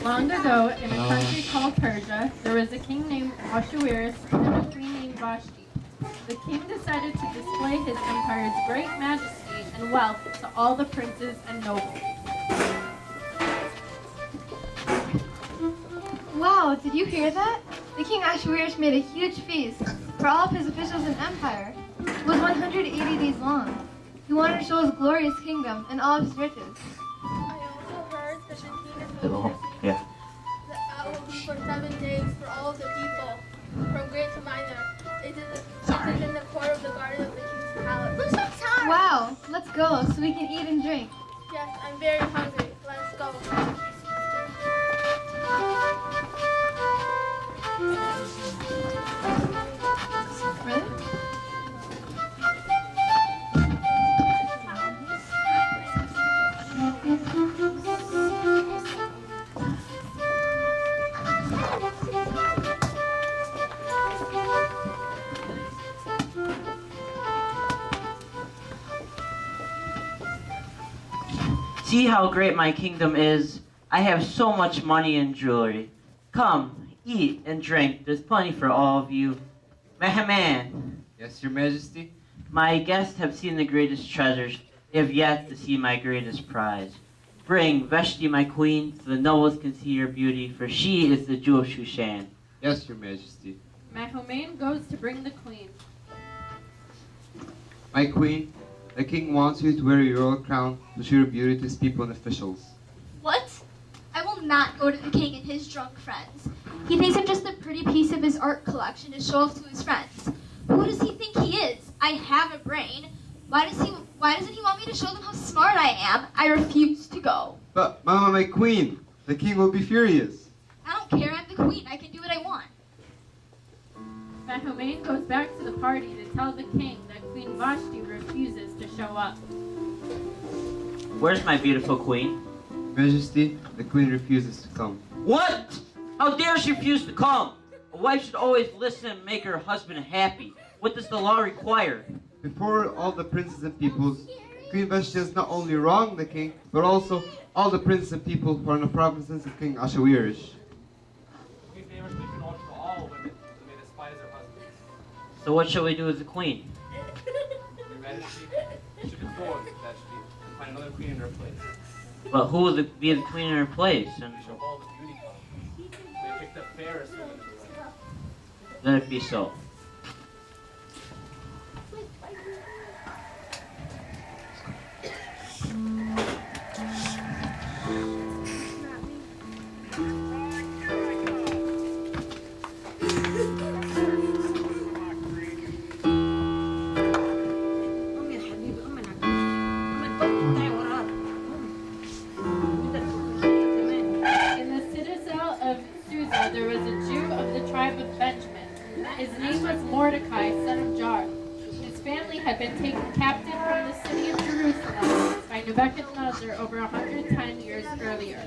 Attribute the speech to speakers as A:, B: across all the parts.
A: Long ago, in a country called Persia, there was a king named Ahasuerus and a queen named Vashti. The king decided to display his empire's great majesty and wealth to all the princes and nobles.
B: Wow, did you hear that? The king Ahasuerus made a huge feast for all of his officials and empire. It was 180 days long. He wanted to show his glorious kingdom and all of his riches.
C: I also heard that the king is
D: Hello. Yeah.
C: that will be for 7 days for all of the people, from great to minor. It is in the court of the garden of the king's palace.
B: Wow, let's go so we can eat and drink.
C: Yes, I'm very hungry. Let's go.
B: Really?
D: See how great my kingdom is. I have so much money and jewelry. Come, eat and drink. There's plenty for all of you. Mehaman,
E: Yes, Your Majesty.
D: my guests have seen the greatest treasures. They have yet to see my greatest prize. Bring Vashti, my queen, so the nobles can see your beauty, for she is the jewel of Shushan.
E: Yes, Your Majesty.
A: Mahomain goes to bring the queen.
E: My queen, the king wants you to wear your royal crown to show your beauty to his people and officials.
F: What? I will not go to the king and his drunk friends. He thinks I'm just a pretty piece of his art collection to show off to his friends. Who does he think he is? I have a brain. Why doesn't he want me to show them how smart I am? I refuse to go.
E: But, Mama, my queen, the king will be furious.
F: I don't care, I'm the queen. I can do what I want.
A: Mahomain goes back to the party to tell the king that Queen Vashti refuses to show up.
D: Where's my beautiful queen?
E: Majesty, the queen refuses to come.
D: What? How dare she refuse to come? A wife should always listen and make her husband happy. What does the law require?
E: Before all the princes and peoples, Queen Vashti has not only wronged the king, but also all the princes and people who are in the provinces of King Ahasuerus.
G: We famously can also all women who may despise their husbands.
D: So what shall we do with the queen?
G: Your Majesty should divorce Vashti and find another queen in her place.
D: But who will be the queen in her place? And
G: We shall hold the beauty contest. They pick the fairest woman in the land.
D: let it be so.
A: In the citadel of Susa, there was a Jew of the tribe of Benjamin. His name was Mordecai, son of Jar. His family had been taken captive from the city of Jerusalem by Nebuchadnezzar over 110 years earlier.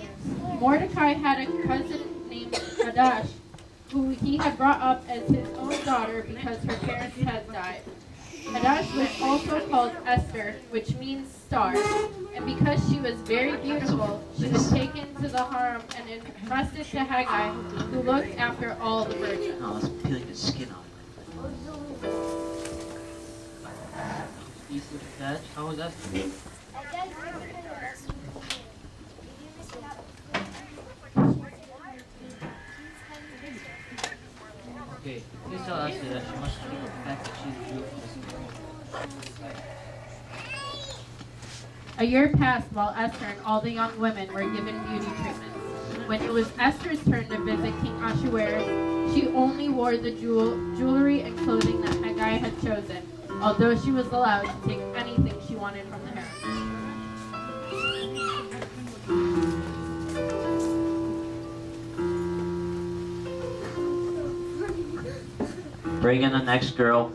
A: Mordecai had a cousin named Hadash, who he had brought up as his own daughter because her parents had died. Hadash was also called Esther, which means star, and because she was very beautiful, she was taken to the harem and entrusted to Haggai, who looked after all the virgins.
D: Oh, it's peeling the skin off. Piece of veg? How was that? Okay, please tell Ashley that she must keep the fact that she's beautiful.
A: A year passed while Esther and all the young women were given beauty treatments. When it was Esther's turn to visit King Ahasuerus, she only wore the jewelry and clothing that Haggai had chosen, although she was allowed to take anything she wanted from the harem.
D: Bring in the next girl.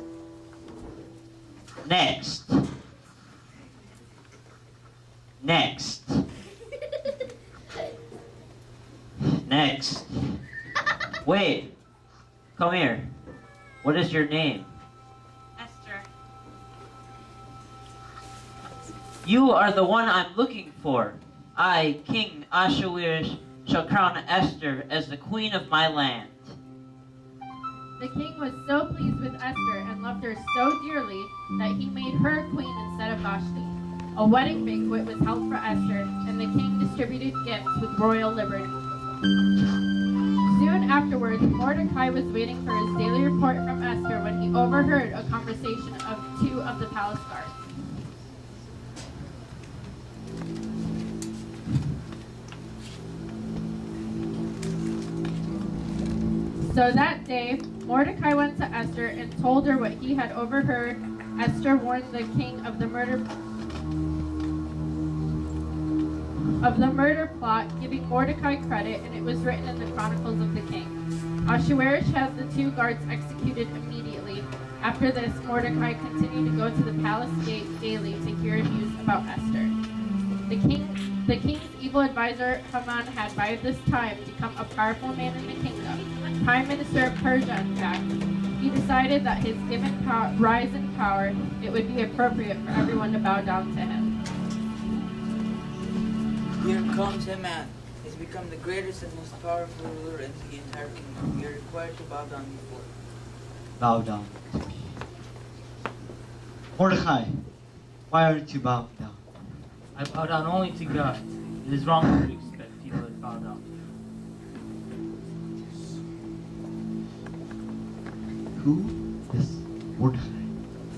D: Next. Next. Next. Wait. Come here. What is your name?
H: Esther.
D: You are the one I'm looking for. I, King Ahasuerus, shall crown Esther as the queen of my land.
A: The king was so pleased with Esther and loved her so dearly that he made her queen instead of Vashti. A wedding banquet was held for Esther, and the king distributed gifts with royal liberty. Soon afterwards, Mordecai was waiting for his daily report from Esther when he overheard a conversation of two of the palace guards. So that day, Mordecai went to Esther and told her what he had overheard. Esther warned the king of the murder plot, giving Mordecai credit, and it was written in the chronicles of the king. Ahasuerus had the two guards executed immediately. After this, Mordecai continued to go to the palace gate daily to hear news about Esther. The king's evil advisor Haman had by this time become a powerful man in the kingdom, prime minister of Persia in fact. He decided that his given rise in power, it would be appropriate for everyone to bow down to him.
H: Here comes Haman. He's become the greatest and most powerful ruler in the entire kingdom. We are required to bow down before him.
I: Bow down to me. Mordecai, why aren't you bowing down?
J: I bow down only to God. It is wrong to expect people to bow down.
I: Who is Mordecai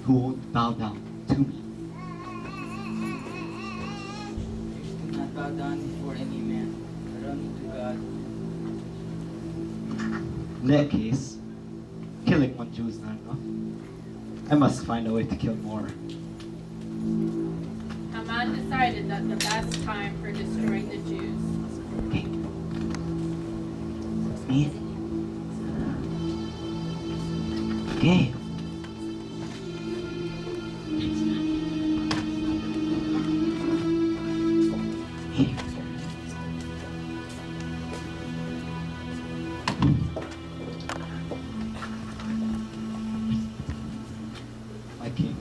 I: who won't bow down to me?
H: Do not bow down before any man, but only to God.
I: In that case, killing one Jew is not enough. I must find a way to kill more.
A: Haman decided that the best time for destroying the Jews.
D: Okay. Me? Okay. Me.
I: My king.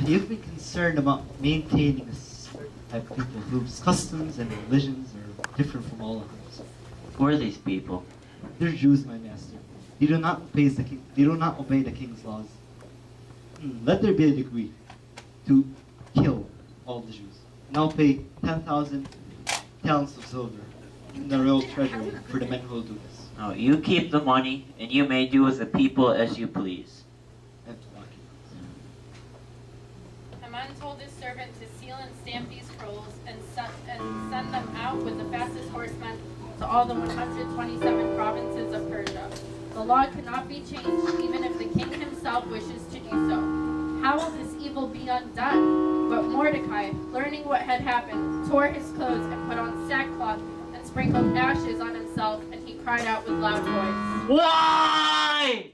I: You've been concerned about maintaining a certain type of people whose customs and religions are different from all others.
D: Who are these people?
I: They're Jews, my master. They do not obey the king. They do not obey the king's laws. Let there be a decree to kill all the Jews, and I'll pay 10,000 talents of silver in the royal treasury for the men who will do this.
D: Oh, you keep the money, and you may do with the people as you please.
I: Antonious.
A: Haman told his servant to seal and stamp these scrolls and send them out with the fastest horsemen to all the 127 provinces of Persia. The law cannot be changed, even if the king himself wishes to do so. How will this evil be undone? But Mordecai, learning what had happened, tore his clothes and put on sackcloth and sprinkled ashes on himself, and he cried out with loud voice,
D: Why?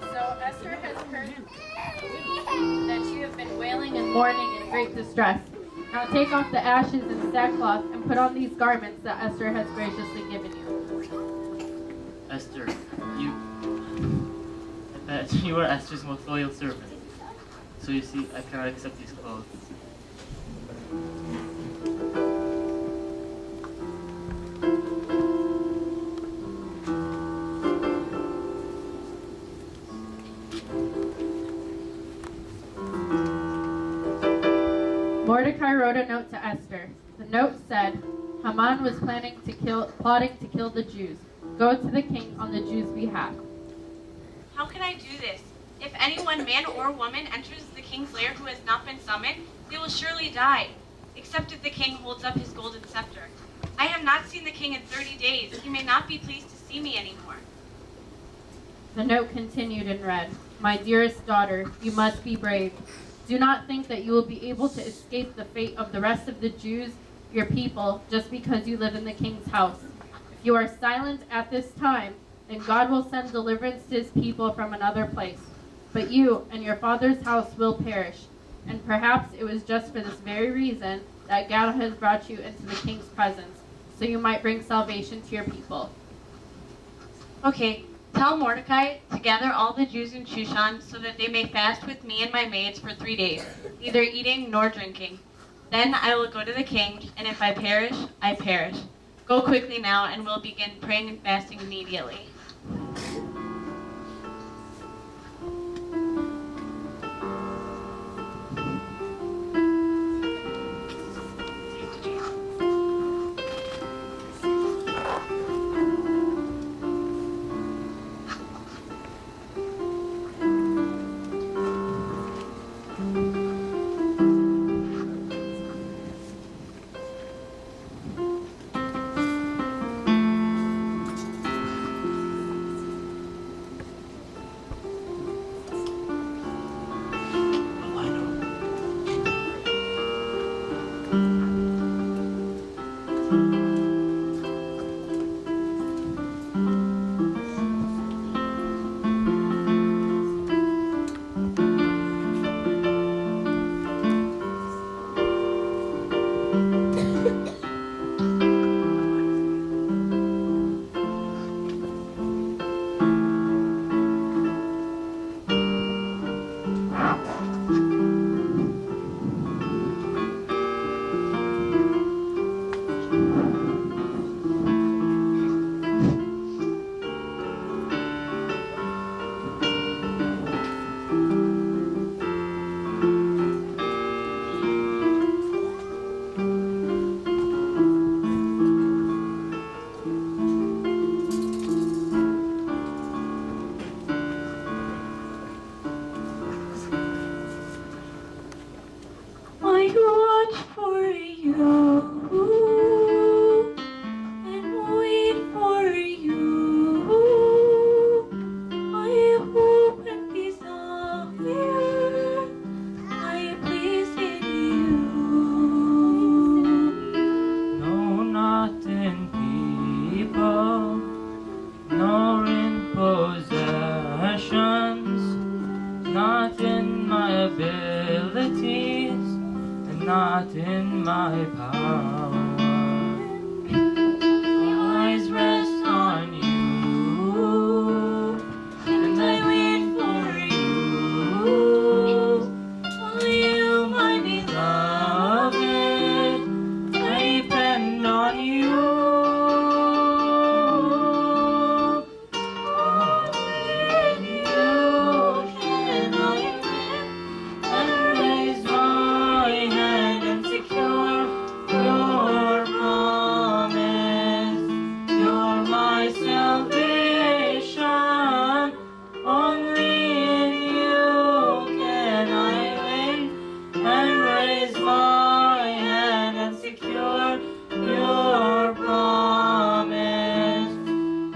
A: So Esther has heard that you have been wailing and mourning in great distress. Now take off the ashes and sackcloth and put on these garments that Esther has graciously given you.
J: Esther, you are Esther's most loyal servant. So you see, I cannot accept these clothes.
A: Mordecai wrote a note to Esther. The note said, Haman was plotting to kill the Jews. Go to the king on the Jews' behalf.
K: How can I do this? If anyone, man or woman, enters the king's lair who has not been summoned, they will surely die, except if the king holds up his golden scepter. I have not seen the king in 30 days. He may not be pleased to see me anymore.
A: The note continued and read, My dearest daughter, you must be brave. Do not think that you will be able to escape the fate of the rest of the Jews, your people, just because you live in the king's house. If you are silent at this time, then God will send deliverance to his people from another place. But you and your father's house will perish. And perhaps it was just for this very reason that God has brought you into the king's presence, so you might bring salvation to your people.
K: Okay, tell Mordecai to gather all the Jews in Shushan so that they may fast with me and my maids for 3 days, neither eating nor drinking. Then I will go to the king, and if I perish, I perish. Go quickly now, and we'll begin praying and fasting immediately. I watch for you and wait for you. I hope and desire I please in you.
L: No, not in people, nor in possessions, not in my abilities, and not in my power. My eyes rest on you, and I wait for you. Oh, you, my beloved, I depend on you.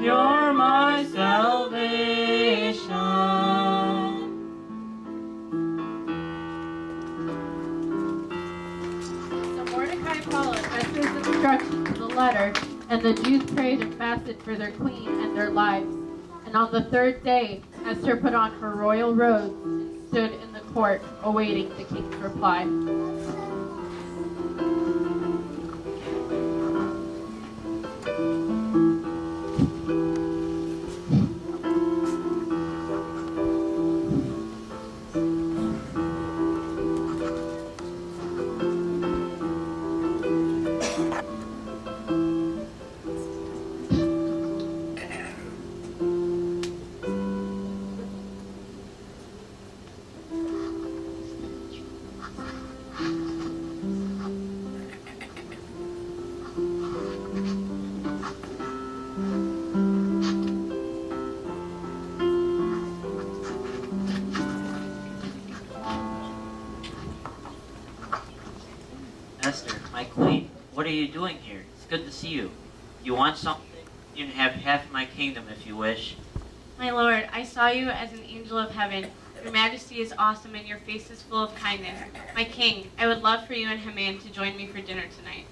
L: You're my salvation.
A: So Mordecai followed Esther's instructions to the letter, and the Jews prayed and fasted for their queen and their lives. And on the 3rd day, Esther put on her royal robes and stood in the court, awaiting the king's reply.
D: Esther, my queen, what are you doing here? It's good to see you. You want something? You can have half my kingdom if you wish.
K: My lord, I saw you as an angel of heaven. Your majesty is awesome and your face is full of kindness. My king, I would love for you and Haman to join me for dinner tonight.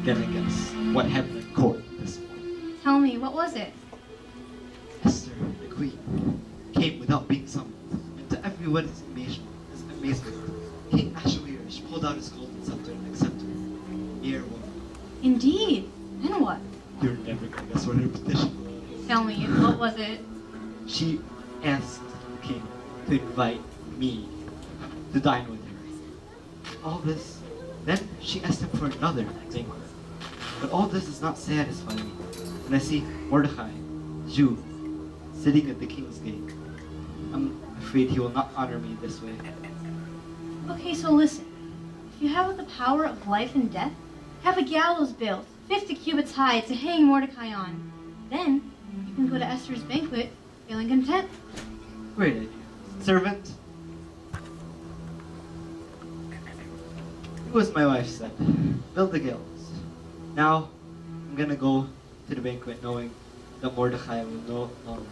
I: gonna guess what happened in court this morning.
B: Tell me, what was it?
I: Esther, the queen, came without being summoned. And to everyone's amazement, King Ahasuerus pulled out his golden scepter and accepted her. Mere woman.
B: Indeed. Then what?
I: You're never gonna guess what her petition was.
B: Tell me, what was it?
I: She asked the king to invite me to dine with her. All this, then she asked him for another banquet. But all this does not satisfy me. When I see Mordecai, Jew, sitting at the king's gate, I'm afraid he will not honor me this way.
B: Okay, so listen. If you have the power of life and death, have a gallows built, 50 cubits high, to hang Mordecai on. Then you can go to Esther's banquet feeling content.
I: Great idea. Servant. Do as my wife said. Build the gallows. Now, I'm gonna go to the banquet knowing that Mordecai will no longer live.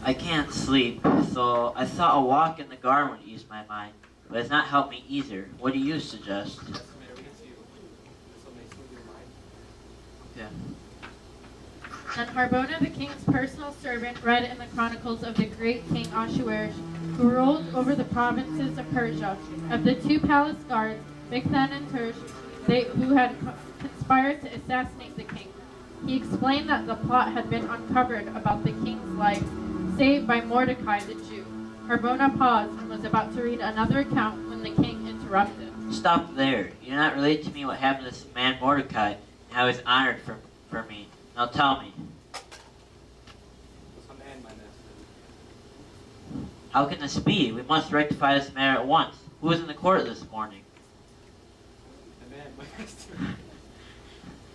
D: I can't sleep, so I thought a walk in the garden would ease my mind, but it's not helped me either. What do you suggest? Okay.
A: And Harbona, the king's personal servant, read in the chronicles of the great king Ahasuerus, who ruled over the provinces of Persia, of the two palace guards, Bigthan and Tersh, who had conspired to assassinate the king. He explained that the plot had been uncovered about the king's life, saved by Mordecai the Jew. Harbona paused and was about to read another account when the king interrupted.
D: Stop there. You do not relate to me what happened to this man Mordecai and how he's honored for me. Now tell me. How can this be? We must rectify this matter at once. Who was in the court this morning?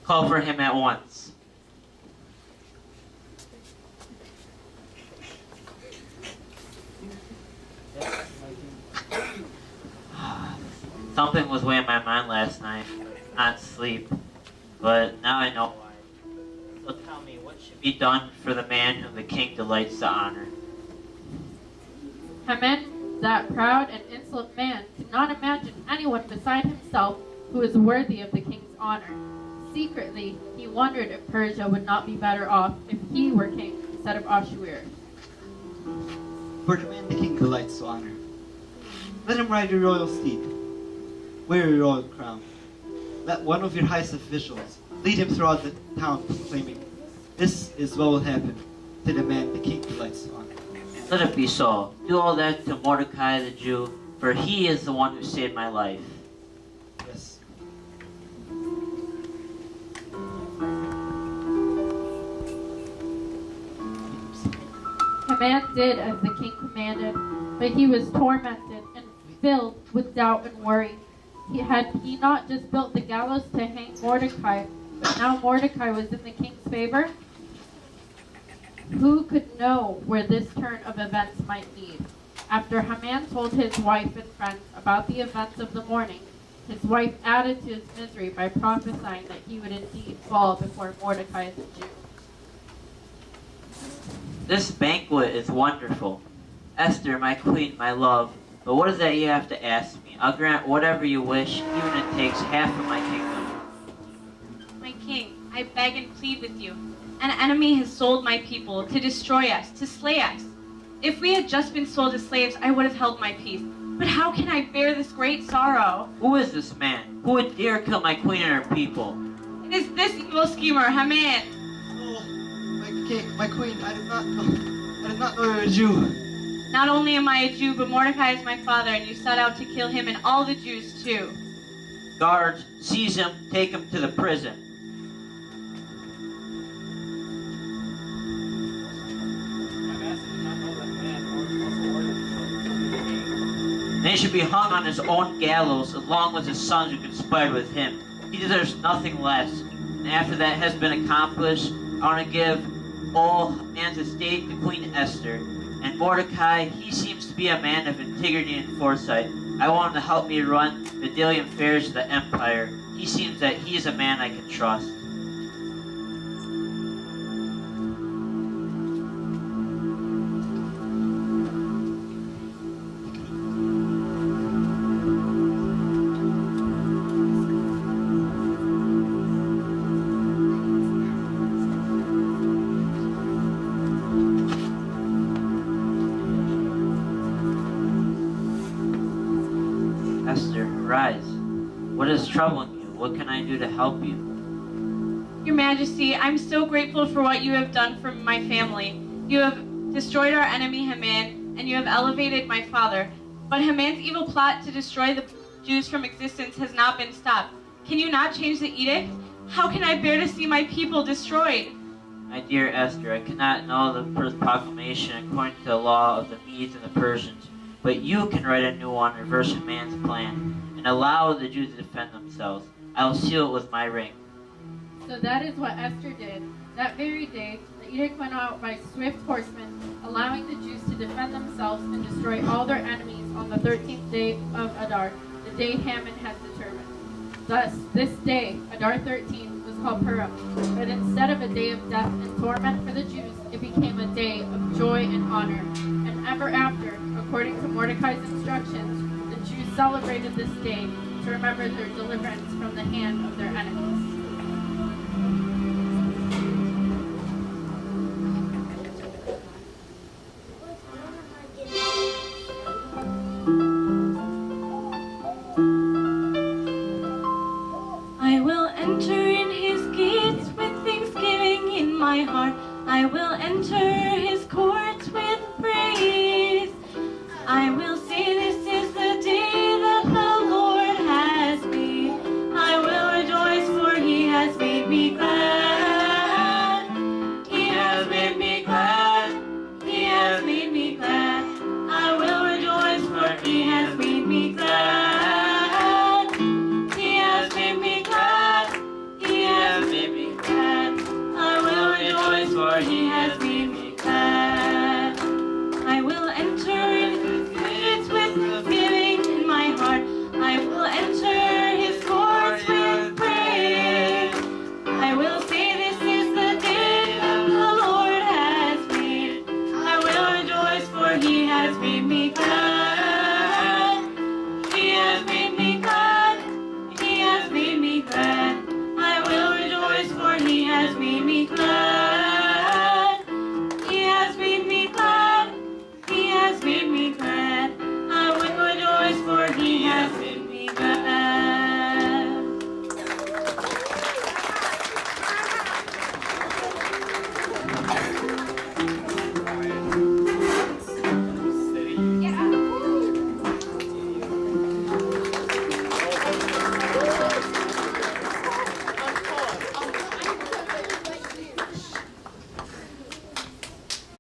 D: Call for him at once. Something was weighing my mind last night, not sleep, but now I know why. So tell me, what should be done for the man whom the king delights to honor?
A: Haman, that proud and insolent man, could not imagine anyone beside himself who was worthy of the king's honor. Secretly, he wondered if Persia would not be better off if he were king instead of Ahasuerus.
I: For the man the king delights to honor, let him ride a royal steed, wear a royal crown. Let one of your highest officials lead him throughout the town proclaiming, "This is what will happen to the man the king delights to honor."
D: Let it be so. Do all that to Mordecai the Jew, for he is the one who saved my life.
I: Yes.
A: Haman did as the king commanded, but he was tormented and filled with doubt and worry. Had he not just built the gallows to hang Mordecai, but now Mordecai was in the king's favor? Who could know where this turn of events might lead? After Haman told his wife and friends about the events of the morning, his wife added to his misery by prophesying that he would indeed fall before Mordecai the Jew.
D: This banquet is wonderful. Esther, my queen, my love, but what is that you have to ask me? I'll grant whatever you wish, even if it takes half of my kingdom.
K: My king, I beg and plead with you. An enemy has sold my people to destroy us, to slay us. If we had just been sold as slaves, I would have held my peace. But how can I bear this great sorrow?
D: Who is this man? Who would dare kill my queen and her people?
K: It is this evil schemer, Haman.
I: Oh, my queen, I did not know you were a Jew.
K: Not only am I a Jew, but Mordecai is my father, and you set out to kill him and all the Jews too.
D: Guards, seize him, take him to the prison. And he should be hung on his own gallows along with his sons who conspired with him. He deserves nothing less. And after that has been accomplished, I want to give all man's estate to Queen Esther. And Mordecai, he seems to be a man of integrity and foresight. I want him to help me run the daily affairs of the empire. He seems that he is a man I can trust. Esther, rise. What is troubling you? What can I do to help you?
K: Your Majesty, I'm so grateful for what you have done for my family. You have destroyed our enemy Haman, and you have elevated my father. But Haman's evil plot to destroy the Jews from existence has not been stopped. Can you not change the edict? How can I bear to see my people destroyed?
D: My dear Esther, I cannot know the proclamation according to the law of the Medes and the Persians, but you can write a new one, reverse Haman's plan, and allow the Jews to defend themselves. I will seal it with my ring.
A: So that is what Esther did. That very day, the edict went out by swift horsemen, allowing the Jews to defend themselves and destroy all their enemies on the 13th day of Adar, the day Haman had determined. Thus, this day, Adar 13, was called Purim, but instead of a day of death and torment for the Jews, it became a day of joy and honor. And ever after, according to Mordecai's instructions, the Jews celebrated this day to remember their deliverance from the hand of their enemies.
L: I will enter in his gates with thanksgiving in my heart. I will enter his courts with praise. I will say this is the day that the Lord has made. I will rejoice for he has made me glad. He has made me glad. He has made me glad. I will rejoice for he has made me glad. He has made me glad. He has made me glad. I will rejoice for he has made me glad. I will enter in his gates with thanksgiving in my heart. I will enter his courts with praise. I will say this is the day that the Lord has made. I will rejoice for he has made me glad. He has made me glad. He has made me glad. I will rejoice for he has made me glad. He has made me glad. He has made me